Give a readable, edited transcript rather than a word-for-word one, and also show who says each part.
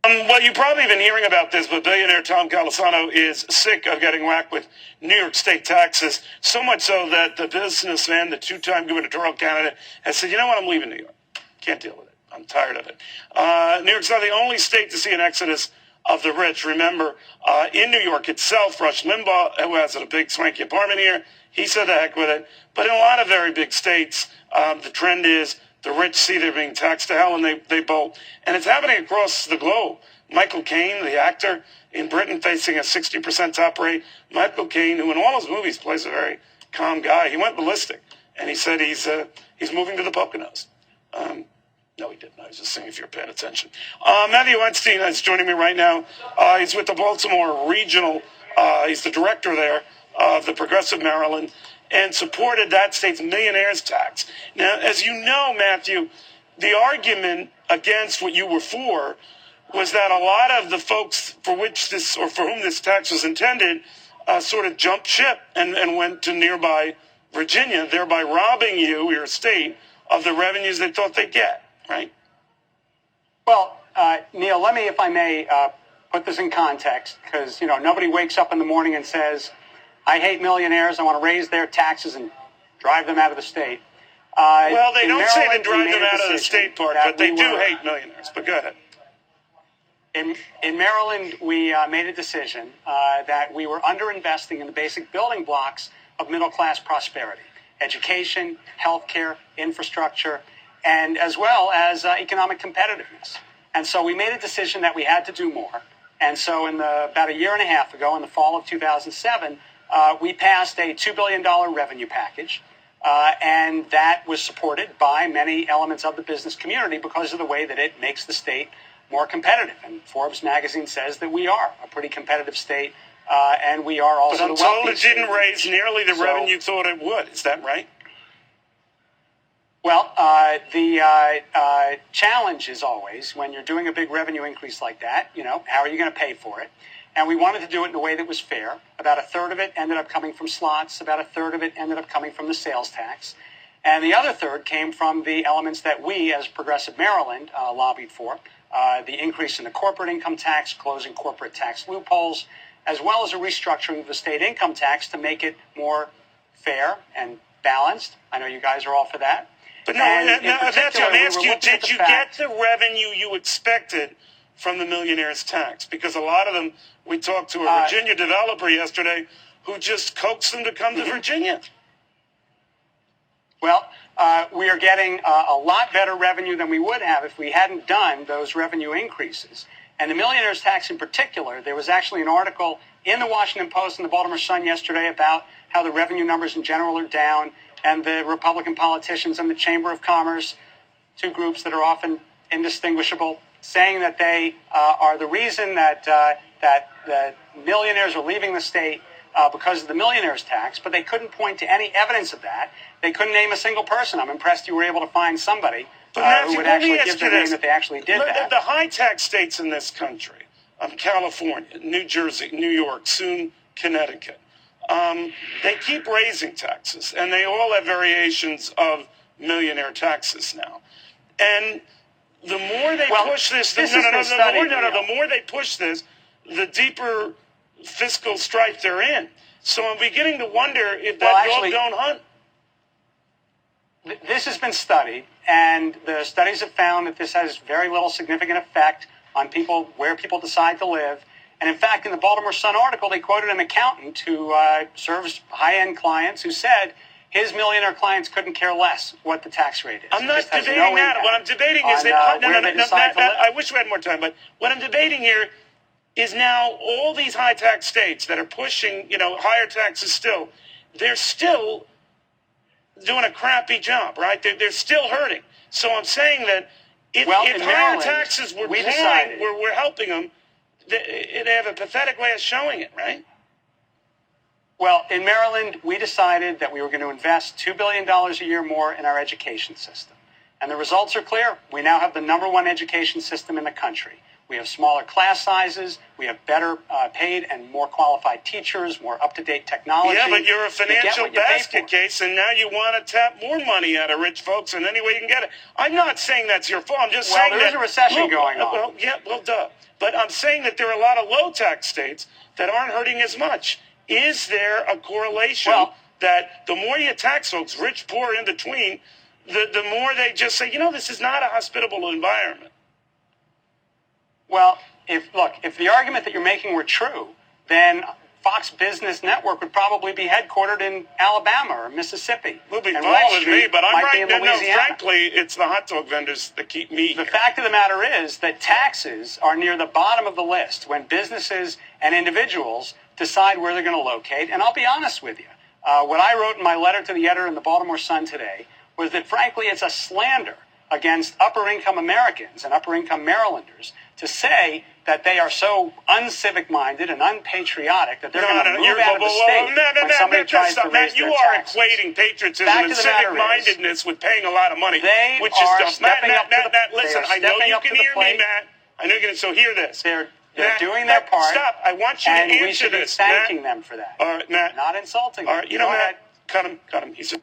Speaker 1: Well, you've probably been hearing about this, but billionaire Tom Calisano is sick of getting whacked with New York State taxes, so much so that the businessman, the two-time gubernatorial candidate, has said, you know what, I'm leaving New York. Can't deal with it. I'm tired of it. New York's not the only state to see an exodus of the rich. Remember, in New York itself, Rush Limbaugh, who has a big swanky apartment here, he said the heck with it. But in a lot of very big states, the trend is the rich see they're being taxed to hell and they bolt. And it's happening across the globe. Michael Caine, the actor in Britain, facing a 60% top rate. Michael Caine, who in all his movies plays a very calm guy, he went ballistic. And he said he's moving to the Poconos. No, he didn't. I was just saying if you're paying attention. Matthew Weinstein is joining me right now. He's with the Baltimore Regional. He's the director there of the Progressive Maryland, and supported that state's millionaires tax. Now, as you know, Matthew, the argument against what you were for was that a lot of the folks for which this, or for whom this tax was intended, sort of jumped ship and went to nearby Virginia, thereby robbing you, your state, of the revenues they thought they'd get, right?
Speaker 2: Well, Neil, let me, if I may, put this in context, because, you know, nobody wakes up in the morning and says, I hate millionaires, I want to raise their taxes and drive them out of the state.
Speaker 1: Well, they don't say they drive them out of the state part, but they do hate millionaires. But go ahead.
Speaker 2: In Maryland, we made a decision that we were underinvesting in the basic building blocks of middle-class prosperity: education, healthcare, infrastructure, and as well as economic competitiveness. And so we made a decision that we had to do more. And so about a year and a half ago, in the fall of 2007, we passed a $2 billion revenue package, and that was supported by many elements of the business community because of the way that it makes the state more competitive. And Forbes magazine says that we are a pretty competitive state, and we are also the wealthiest.
Speaker 1: But I'm told it didn't raise nearly the revenue you thought it would. Is that right?
Speaker 2: Well, the challenge is always, when you're doing a big revenue increase like that, you know, how are you going to pay for it? And we wanted to do it in a way that was fair. About a third of it ended up coming from slots. About a third of it ended up coming from the sales tax. And the other third came from the elements that we, as Progressive Maryland, lobbied for. The increase in the corporate income tax, closing corporate tax loopholes, as well as a restructuring of the state income tax to make it more fair and balanced. I know you guys are all for that.
Speaker 1: But no, that's what I'm asking you. Did you get the revenue you expected from the millionaires tax? Because a lot of them, we talked to a Virginia developer yesterday who just coaxed them to come to Virginia.
Speaker 2: Well, we are getting a lot better revenue than we would have if we hadn't done those revenue increases. And the millionaires tax in particular, there was actually an article in the Washington Post and the Baltimore Sun yesterday about how the revenue numbers in general are down, and the Republican politicians and the Chamber of Commerce, two groups that are often indistinguishable, saying that they are the reason that the millionaires are leaving the state because of the millionaires tax, but they couldn't point to any evidence of that. They couldn't name a single person. I'm impressed you were able to find somebody who would actually give their name that they actually did that.
Speaker 1: The high tax states in this country, California, New Jersey, New York, soon Connecticut, they keep raising taxes, and they all have variations of millionaire taxes now. And the more they push this, the more they push this, the deeper fiscal strife they're in. So I'm beginning to wonder if that dog don't hunt.
Speaker 2: This has been studied, and the studies have found that this has very little significant effect on people, where people decide to live. And in fact, in the Baltimore Sun article, they quoted an accountant who serves high-end clients who said his millionaire clients couldn't care less what the tax rate is.
Speaker 1: I'm not debating that. What I'm debating is that, I wish we had more time, but what I'm debating here is now all these high-tax states that are pushing, higher taxes still, they're still doing a crappy job, right? They're still hurting. So I'm saying that if higher taxes were we're helping them, they have a pathetic way of showing it, right?
Speaker 2: Well, in Maryland, we decided that we were going to invest $2 billion a year more in our education system. And the results are clear. We now have the #1 education system in the country. We have smaller class sizes. We have better paid and more qualified teachers, more up-to-date technology.
Speaker 1: Yeah, but you're a financial basket case, and now you want to tap more money out of rich folks in any way you can get it. I'm not saying that's your fault. I'm just saying
Speaker 2: there is a recession going on.
Speaker 1: Well, yeah, well, duh. But I'm saying that there are a lot of low-tax states that aren't hurting as much. Is there a correlation that the more you tax folks, rich, poor, in between, the more they just say, this is not a hospitable environment?
Speaker 2: Well, if the argument that you're making were true, then Fox Business Network would probably be headquartered in Alabama or Mississippi.
Speaker 1: Would be fine with me, but I'm right. No, frankly, it's the hot dog vendors that keep me here.
Speaker 2: The fact of the matter is that taxes are near the bottom of the list when businesses and individuals decide where they're going to locate. And I'll be honest with you. What I wrote in my letter to the editor in the Baltimore Sun today was that, frankly, it's a slander against upper-income Americans and upper-income Marylanders to say that they are so uncivic-minded and unpatriotic that they're going to move out of the state when somebody tries to raise their taxes.
Speaker 1: You are equating patriotism and civic-mindedness with paying a lot of money, which
Speaker 2: are
Speaker 1: is dumb. Matt, listen, I know you can hear me, Matt. I know you can. So hear this.
Speaker 2: They're doing their part.
Speaker 1: Stop. I want you to answer this.
Speaker 2: And we should be thanking them for that.
Speaker 1: All right, Matt.
Speaker 2: Not insulting them.
Speaker 1: All right, Matt, cut him. He's a